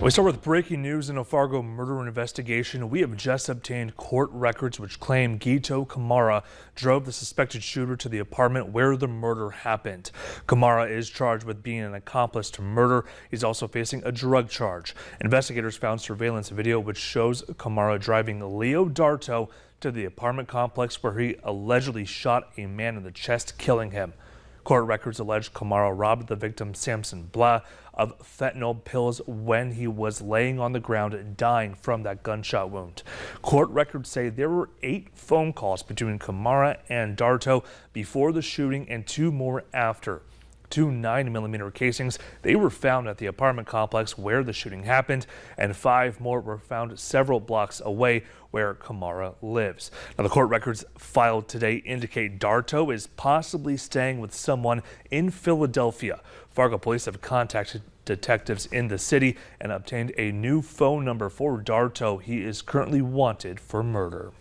We start with breaking news in a Fargo murder investigation. We have just obtained court records which claim Gito Kamara drove the suspected shooter to the apartment where the murder happened. Kamara is charged with being an accomplice to murder. He's also facing a drug charge. Investigators found surveillance video which shows Kamara driving Leo Darto to the apartment complex where he allegedly shot a man in the chest, killing him. Court records allege Kamara robbed the victim, Samson Blah, of fentanyl pills when he was laying on the ground dying from that gunshot wound. Court records say there were 8 phone calls between Kamara and Darto before the shooting and 2 more after. 2 9mm casings, they were found at the apartment complex where the shooting happened, and 5 more were found several blocks away where Kamara lives. Now, the court records filed today indicate Darto is possibly staying with someone in Philadelphia. Fargo police have contacted detectives in the city and obtained a new phone number for Darto. He is currently wanted for murder.